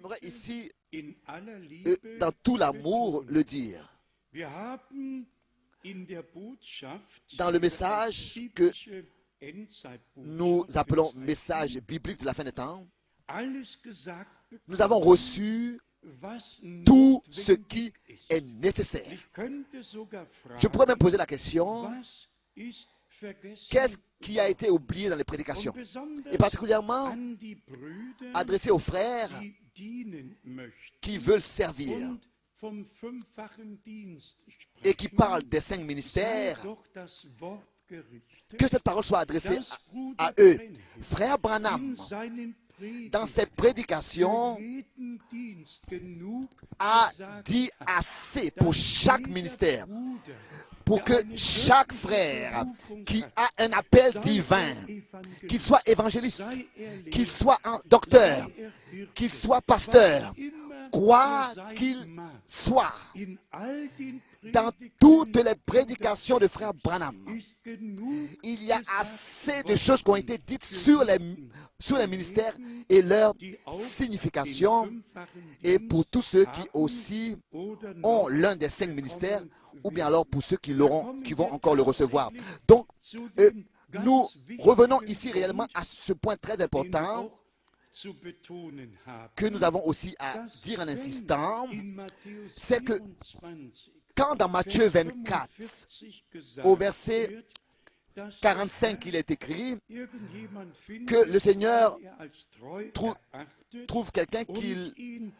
j'aimerais ici, in aller Liebe dans tout l'amour, le dire. Wir haben in der Botschaft Dans le message que nous appelons message biblique de la fin des temps, alles gesagt nous avons reçu was tout ce notwendig qui ist. est nécessaire. Ich könnte sogar Je pourrais même fragen, poser la question, was ist vergessen qu'est-ce qui a été oublié dans les prédications? und besonders Et particulièrement an die Brüder, adressé aux frères die dienen möchten qui veulent servir und vom fünffachen Dienst et qui sprechen, parlent des 5 sei ministères, doch das Wort gerichtet, que cette parole soit adressée dass à Bruder eux. Branham Frère Branham, in seinen dans ses Predigten prédications, für jeden Dienst genug a gesagt dit hat, assez pour dass chaque jeder ministère, Bruder, pour der que eine chaque göttliche frère Berufung qui hat, a un appel sei divin, er Evangelist, qu'il soit évangéliste, sei er qu'il Lehrer, soit un docteur, sei er Hirte, qu'il soit pasteur, was immer quoi er sein qu'il mag, soit, in all den dans Predigten toutes les prédications de frère Branham, ist genug il y a gesagt assez de worden choses qui ont été dites sur les ministères et leur die auch signification, den fünffachen et Dienst pour tous ceux qui haben aussi oder ont noch l'un des 5 ministères, bekommen ou bien werden. alors pour ceux qui l'auront, qui vont Kommen wir encore le recevoir. tatsächlich Donc, zu euh, dem ganz nous wichtigen revenons ici Punkt, réellement à ce point très den wir important auch zu betonen haben, que nous avons aussi à dass dire en wenn insistant, in Matthäus c'est que 24, quand dans Matthieu Vers 24, 45 gesagt au verset wird, dass 45, der il est écrit irgendjemand findet, que le Seigneur den als treu trou- erachtet trouve quelqu'un und qu'il ihn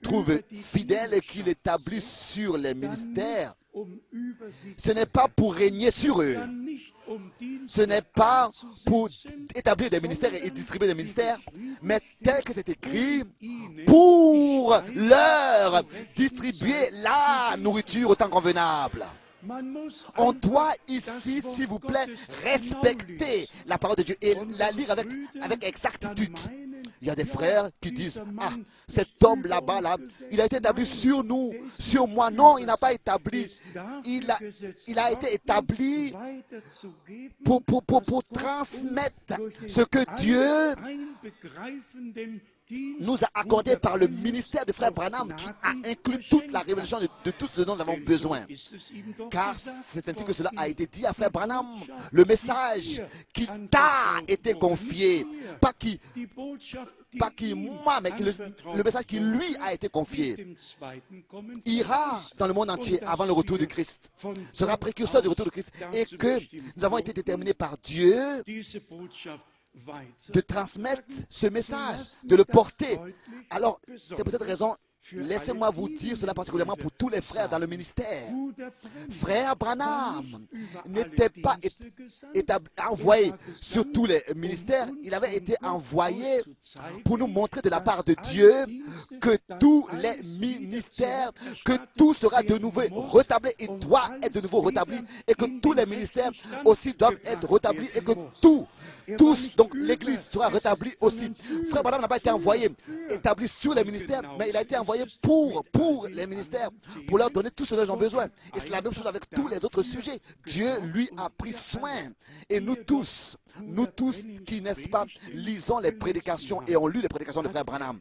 trouve über die fidèle et qu'il Dienerschaft établit setzt, sur les dann ministères. nicht, um über sie Ce n'est pas pour régner sur eux. dann nicht, um Dienste Ce n'est pas pour einzusetzen, établir des ministères et sondern distribuer des ministères, wie geschrieben mais steht, tel que c'est écrit, um ihnen pour die Speise leur zur rechten distribuer Zeit la zu geben. nourriture au temps convenable. Man muss On einfach doit das ici, Wort s'il vous plaît, Gottes respecter la parole de Dieu et Und la lire avec Brüder exactitude. dann meinen, Il y a des ja, frères qui disent, dieser ah, Mann cet ist homme über là-bas, uns là, gesetzt. il a été établi Nein, sur nous, der ist sur nicht moi. Non, il über n'a pas sie. établi. Er ist dafür gesetzt Il a été worden, établi weiterzugeben, pour was Gott transmettre uns durch den ce que Dieu allen begreifenden Dienst nous a accordé par le Bruder ministère de frère Branham Branham qui auf a Gnaden inclus toute la verschenkt révélation hat. de tout ce dont nous avons Denn besoin. so ist es ihm doch Car gesagt c'est ainsi que cela a worden. été dit à frère Die Branham. Botschaft, Le die message dir qui anvertraut t'a été wurde, confié, nicht dir. pas qui, Die Botschaft, die pas qui ihm moi, mais que anvertraut le message qui lui wurde, a été mit confié, dem zweiten Kommen ira verheißt. dans le monde Und entier dass avant le retour wir du Christ, von sera Gott précurseur du aus retour du Christ, et dazu que bestimmt nous avons été wurden, déterminés par Dieu diese Botschaft de transmettre ce message, de le porter. Alors, c'est peut-être raison, laissez-moi vous dire cela particulièrement pour tous les frères dans le ministère. Frère Branham n'était pas envoyé sur tous les ministères, il avait été envoyé pour nous montrer de la part de Dieu que tous les ministères, que tout sera de nouveau rétabli, il doit être de nouveau rétabli, et que tous les ministères aussi doivent être rétablis, et que tous, donc l'Église sera rétablie aussi. Frère Branham n'a pas été envoyé, établi sur les ministères, mais il a été envoyé pour les ministères, pour leur donner tout ce dont ils ont besoin. Et c'est la même chose avec tous les autres sujets. Dieu lui a pris soin. Et nous tous qui, n'est-ce pas, lisons les prédications et ont lu les prédications de frère Branham,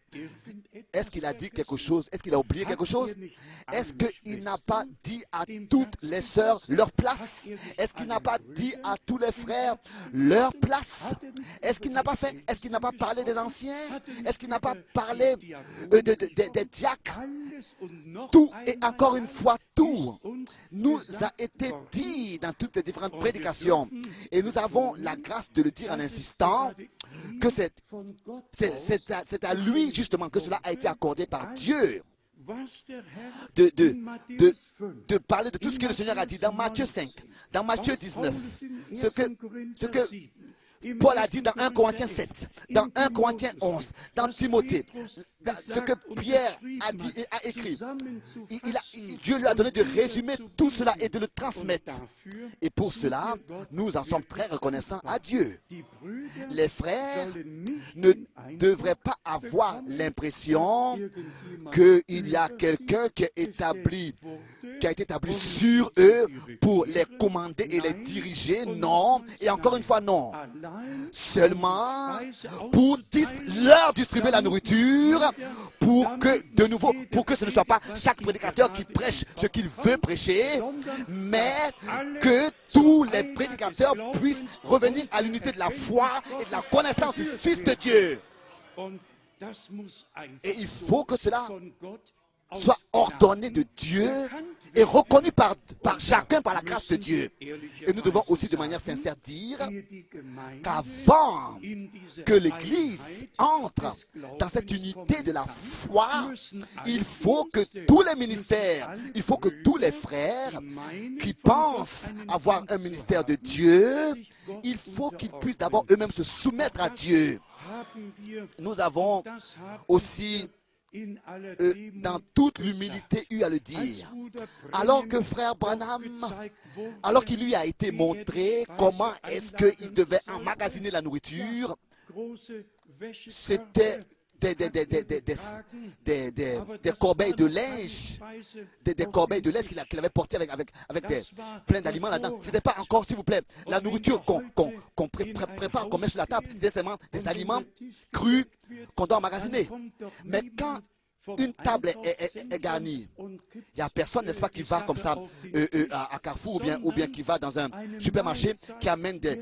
est-ce qu'il a dit quelque chose? Est-ce qu'il a oublié quelque chose? Est-ce qu'il n'a pas dit à toutes les sœurs leur place? Est-ce qu'il n'a pas dit à tous les frères leur place? Est-ce qu'il n'a pas fait? Est-ce qu'il n'a pas parlé des anciens? Est-ce qu'il n'a pas parlé des diacres? Tout, et encore une fois, tout nous a été dit dans toutes les différentes prédications. Et nous avons la grâce de le dire en insistant que c'est à lui justement que cela a été accordé par Dieu. De parler de tout ce que le Seigneur a dit dans Matthieu 5, dans Matthieu 19, ce que Paul a dit dans 1 Corinthiens 7, dans 1 Corinthiens 11, dans Timothée, dans ce que Pierre a dit et a écrit. Dieu lui a donné de résumer tout cela et de le transmettre. Et pour cela, nous en sommes très reconnaissants à Dieu. Les frères ne devraient pas avoir l'impression qu'il y a quelqu'un qui a été établi sur eux pour les commander et les diriger. Non. Et encore une fois, non. seulement pour leur distribuer la nourriture, pour que, de nouveau, pour que ce ne soit pas chaque prédicateur qui prêche ce qu'il veut prêcher, mais que tous les prédicateurs puissent revenir à l'unité de la foi et de la connaissance du Fils de Dieu. Et il faut que cela soit ordonné de Dieu et reconnu par chacun par la grâce de Dieu. Et nous devons aussi de manière sincère dire qu'avant que l'Église entre dans cette unité de la foi, il faut que tous les ministères, il faut que tous les frères qui pensent avoir un ministère de Dieu, il faut qu'ils puissent d'abord eux-mêmes se soumettre à Dieu. Nous avons aussi dans toute l'humilité eu à le dire. Alors que frère Branham, alors qu'il lui a été montré comment est-ce qu'il devait emmagasiner la nourriture, c'était des corbeilles de linge, des corbeilles de linge qu'il avait portées avec plein d'aliments là-dedans. Ce n'était pas encore, s'il vous plaît, la nourriture qu'on prépare, qu'on met sur la table. C'était seulement des aliments crus qu'on doit emmagasiner. Mais quand une table est garnie, il n'y a personne, n'est-ce pas, qui va comme ça à Carrefour ou bien qui va dans un supermarché, qui amène des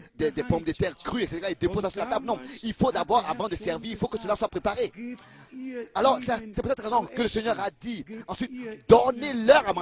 pommes de terre crues, etc. et dépose ça sur la table. Non, il faut d'abord, avant de servir, il faut que cela soit préparé. Alors, c'est pour cette raison que le Seigneur a dit, ensuite, donnez-leur à manger.